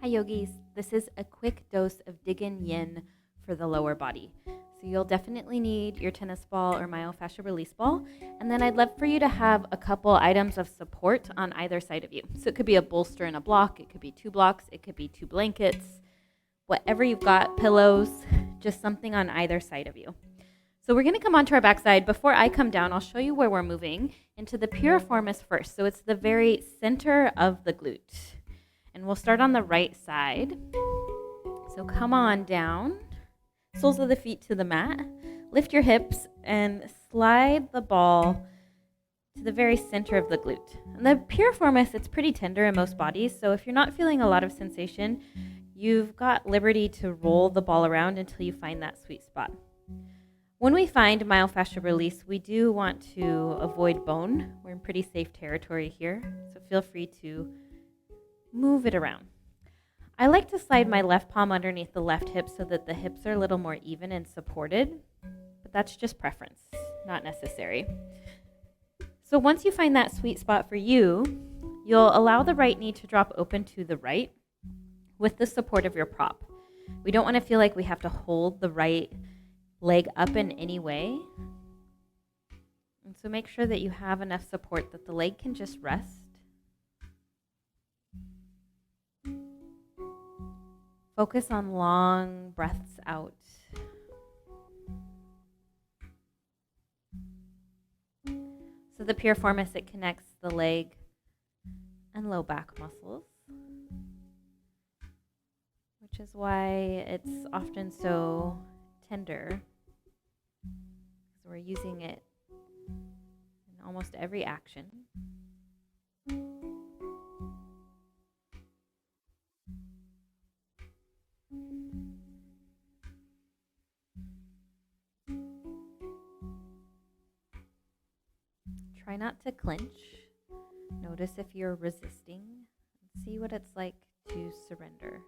Hi yogis, this is a quick dose of Dig-In Yin for the lower body. So you'll definitely need your tennis ball or myofascial release ball. And then I'd love for you to have a couple items of support on either side of you. So it could be a bolster and a block, it could be 2 blocks, it could be 2 blankets, whatever you've got, pillows, just something on either side of you. So we're gonna come onto our backside. Before I come down, I'll show you where we're moving into the piriformis first. So it's the very center of the glute. And we'll start on the right side. So come on down, soles of the feet to the mat. Lift your hips and slide the ball to the very center of the glute. And the piriformis, it's pretty tender in most bodies. So if you're not feeling a lot of sensation, you've got liberty to roll the ball around until you find that sweet spot. When we find myofascial release, we do want to avoid bone. We're in pretty safe territory here. So feel free to move it around. I like to slide my left palm underneath the left hip so that the hips are a little more even and supported, but that's just preference, not necessary. So once you find that sweet spot for you, you'll allow the right knee to drop open to the right with the support of your prop. We don't want to feel like we have to hold the right leg up in any way. And so make sure that you have enough support that the leg can just rest. Focus on long breaths out. So the piriformis, it connects the leg and low back muscles, which is why it's often so tender, because we're using it in almost every action. Try not to clench. Notice if you're resisting. See what it's like to surrender.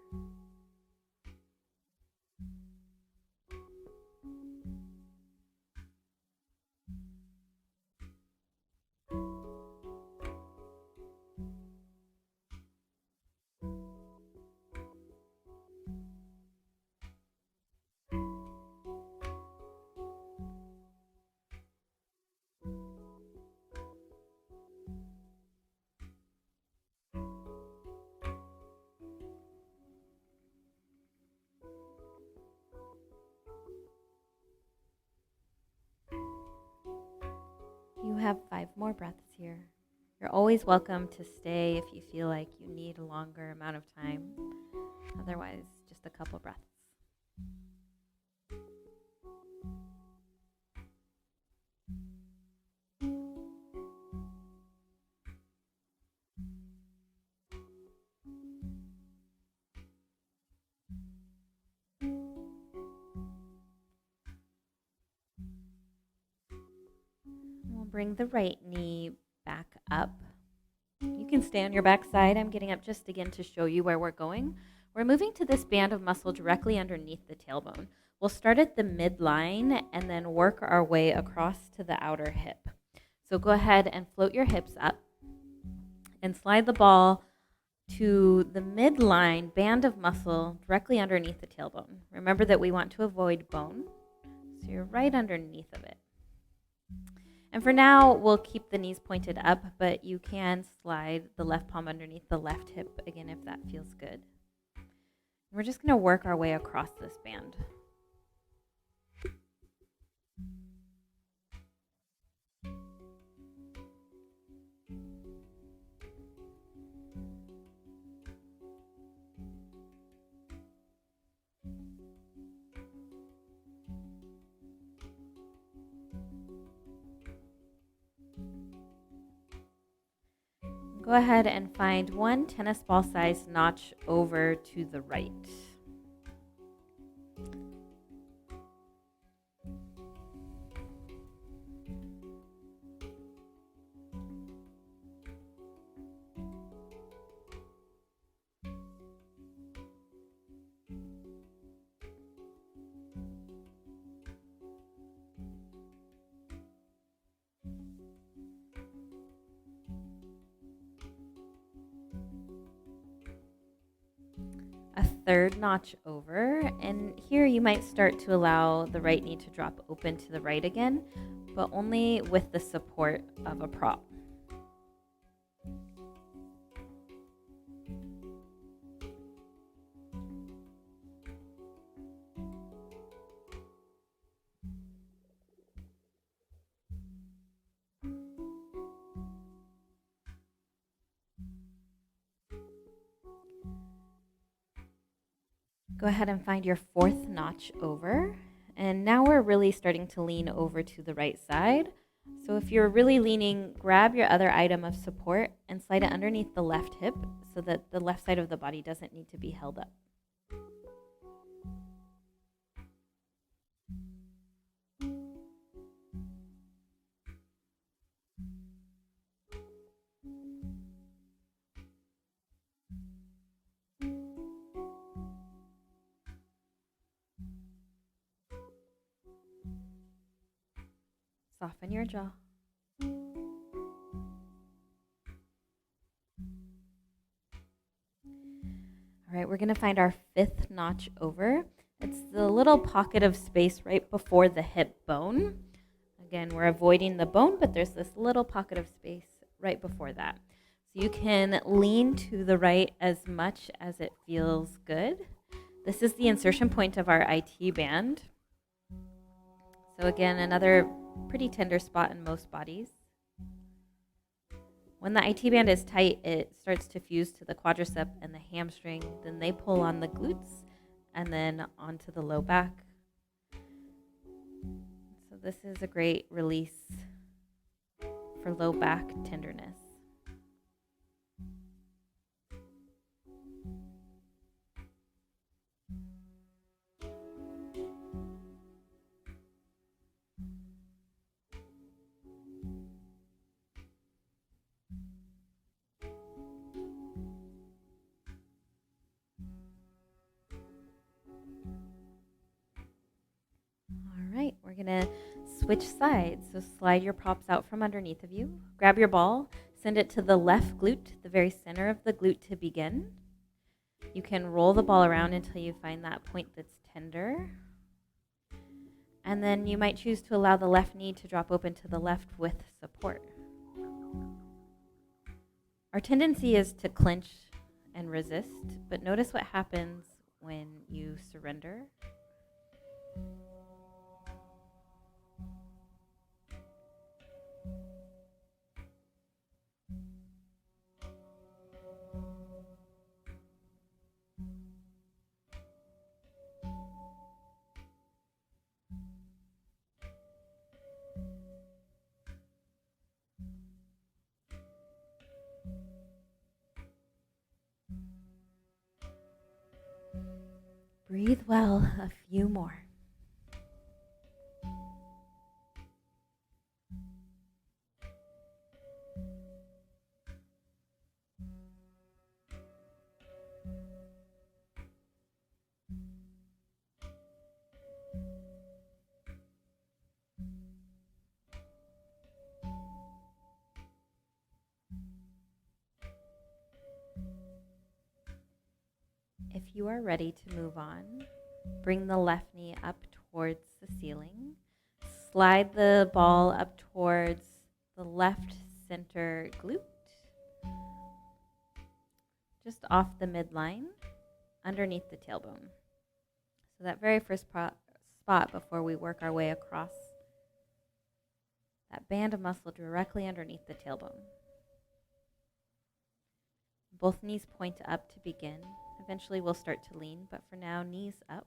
You have 5 more breaths here. You're always welcome to stay if you feel like you need a longer amount of time. Otherwise, just a couple breaths. We'll bring the right knee back up. You can stay on your back side. I'm getting up just again to show you where we're going. We're moving to this band of muscle directly underneath the tailbone. We'll start at the midline and then work our way across to the outer hip. So go ahead and float your hips up and slide the ball to the midline band of muscle directly underneath the tailbone. Remember that we want to avoid bone, so you're right underneath of it. And for now, we'll keep the knees pointed up, but you can slide the left palm underneath the left hip again if that feels good. We're just going to work our way across this band. Go ahead and find 1 tennis ball sized notch over to the right. third notch over, and here you might start to allow the right knee to drop open to the right again, but only with the support of a prop. Go ahead and find your fourth notch over. And now we're really starting to lean over to the right side. So if you're really leaning, grab your other item of support and slide it underneath the left hip so that the left side of the body doesn't need to be held up. Soften your jaw. All right, we're going to find our fifth notch over. It's the little pocket of space right before the hip bone. Again, we're avoiding the bone, but there's this little pocket of space right before that. So you can lean to the right as much as it feels good. This is the insertion point of our IT band. So again, another pretty tender spot in most bodies. When the IT band is tight, it starts to fuse to the quadricep and the hamstring. Then they pull on the glutes and then onto the low back. So this is a great release for low back tenderness. We're going to switch sides. So slide your props out from underneath of you. Grab your ball. Send it to the left glute, the very center of the glute to begin. You can roll the ball around until you find that point that's tender. And then you might choose to allow the left knee to drop open to the left with support. Our tendency is to clench and resist, but notice what happens when you surrender. Breathe well, a few more. If you are ready to move on, bring the left knee up towards the ceiling. Slide the ball up towards the left center glute, just off the midline, underneath the tailbone. So that very first spot before we work our way across that band of muscle directly underneath the tailbone. Both knees point up to begin. Eventually we'll start to lean, but for now, knees up.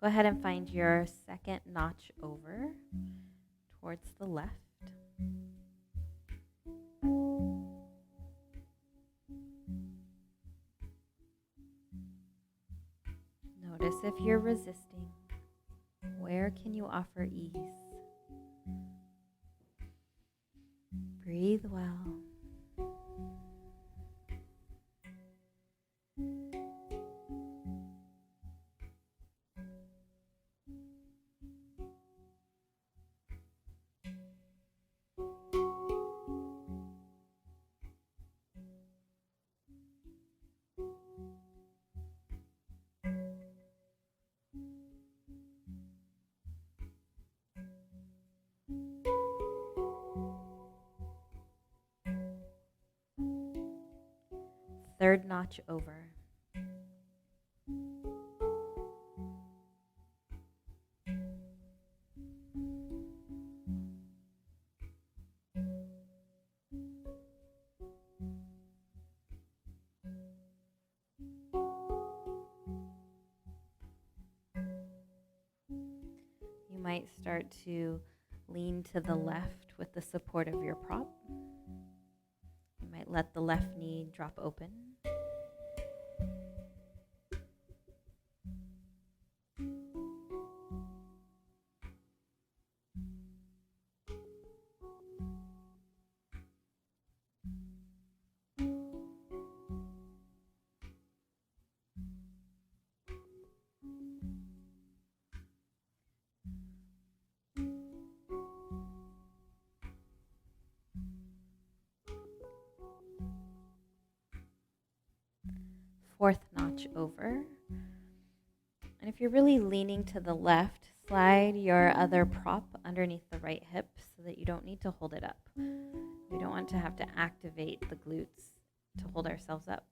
Go ahead and find your second notch over towards the left. Notice if you're resisting. where can you offer ease? Breathe well. Third notch over. You might start to lean to the left with the support of your prop. You might let the left knee drop open. Fourth notch over. And if you're really leaning to the left, slide your other prop underneath the right hip so that you don't need to hold it up. We don't want to have to activate the glutes to hold ourselves up.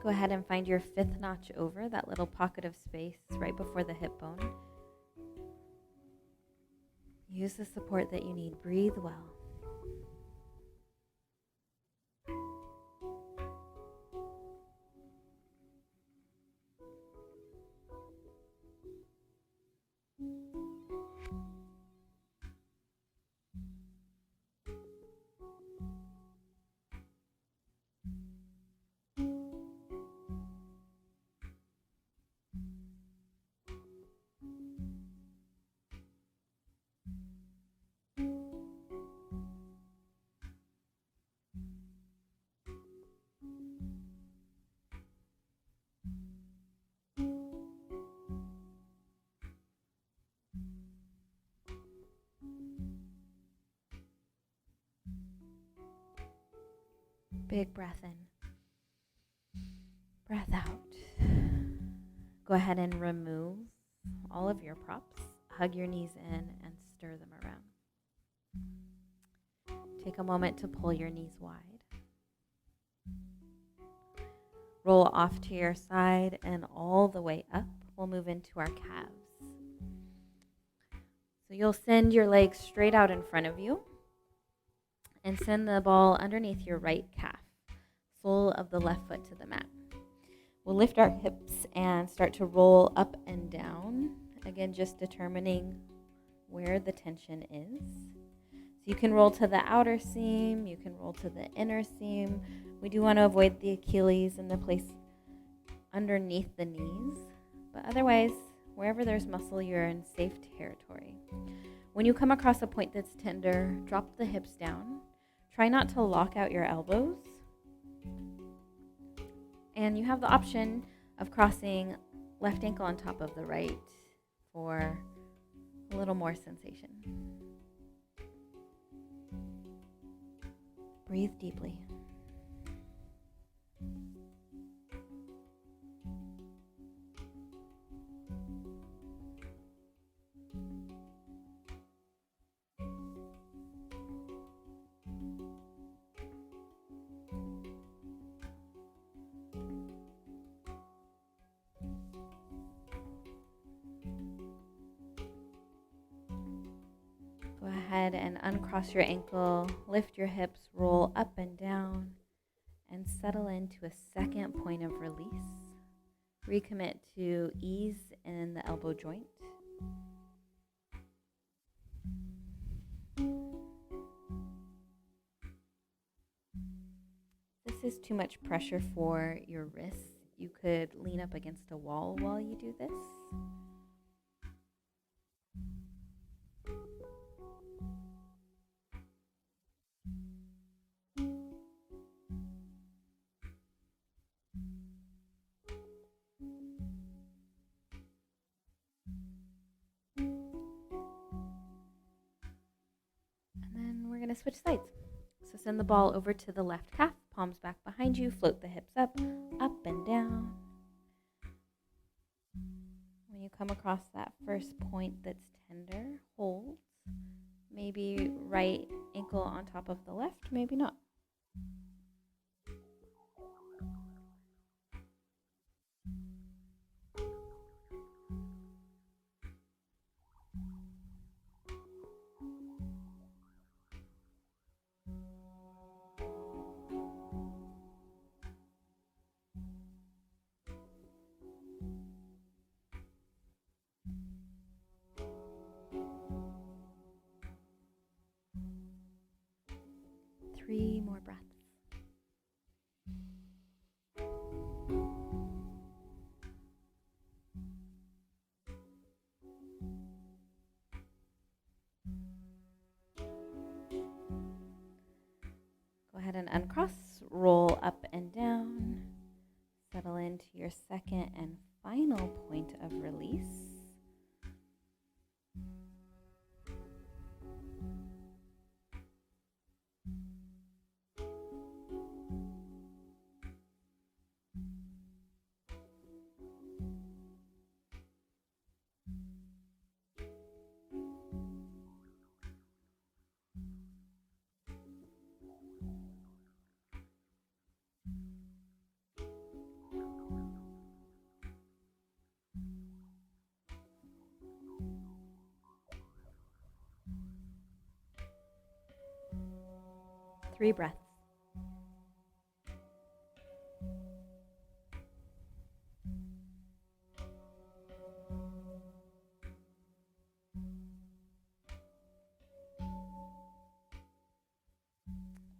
Go ahead and find your fifth notch over, that little pocket of space right before the hip bone. Use the support that you need. Breathe well. Big breath in. Breath out. Go ahead and remove all of your props. Hug your knees in and stir them around. Take a moment to pull your knees wide. Roll off to your side and all the way up. We'll move into our calves. So you'll send your legs straight out in front of you and send the ball underneath your right calf, sole of the left foot to the mat. We'll lift our hips and start to roll up and down. Again, just determining where the tension is. So you can roll to the outer seam, you can roll to the inner seam. We do want to avoid the Achilles and the place underneath the knees. But otherwise, wherever there's muscle, you're in safe territory. When you come across a point that's tender, drop the hips down. Try not to lock out your elbows. And you have the option of crossing left ankle on top of the right for a little more sensation. Breathe deeply. ahead and uncross your ankle, lift your hips, roll up and down, and settle into a second point of release. Recommit to ease in the elbow joint. This is too much pressure for your wrists. You could lean up against a wall while you do this. To switch sides. So send the ball over to the left calf, palms back behind you, float the hips up and down. When you come across that first point that's tender, hold. Maybe right ankle on top of the left, maybe not. Three more breaths. Go ahead and uncross, roll up and down, settle into your second and final point of release. Three breaths.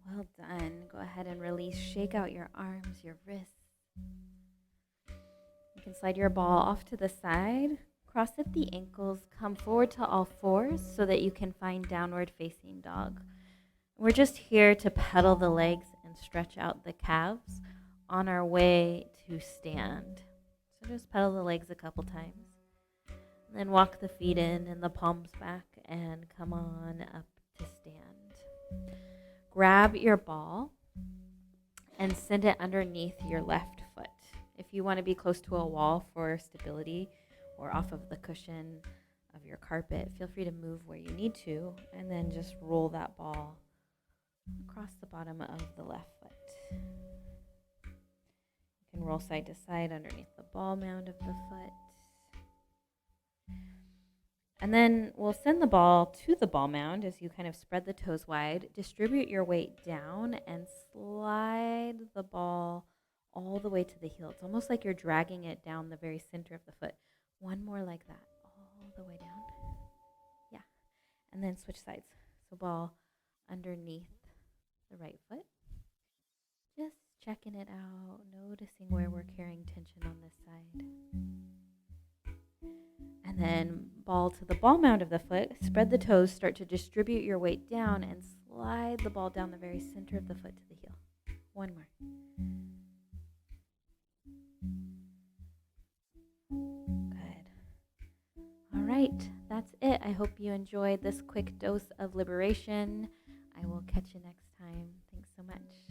Well done. Go ahead and release. Shake out your arms, your wrists. You can slide your ball off to the side. Cross at the ankles. Come forward to all fours so that you can find downward facing dog. We're just here to pedal the legs and stretch out the calves on our way to stand. So just pedal the legs a couple times. And then walk the feet in and the palms back and come on up to stand. Grab your ball and send it underneath your left foot. If you want to be close to a wall for stability or off of the cushion of your carpet, feel free to move where you need to and then just roll that ball across the bottom of the left foot. You can roll side to side underneath the ball mound of the foot. And then we'll send the ball to the ball mound as you kind of spread the toes wide, distribute your weight down, and slide the ball all the way to the heel. It's almost like you're dragging it down the very center of the foot. One more like that, all the way down. Yeah. And then switch sides. So ball underneath the right foot. Just checking it out, noticing where we're carrying tension on this side. And then ball to the ball mound of the foot. Spread the toes, start to distribute your weight down and slide the ball down the very center of the foot to the heel. One more. Good. All right, that's it. I hope you enjoyed this quick dose of liberation. I will catch you next time. Thanks so much.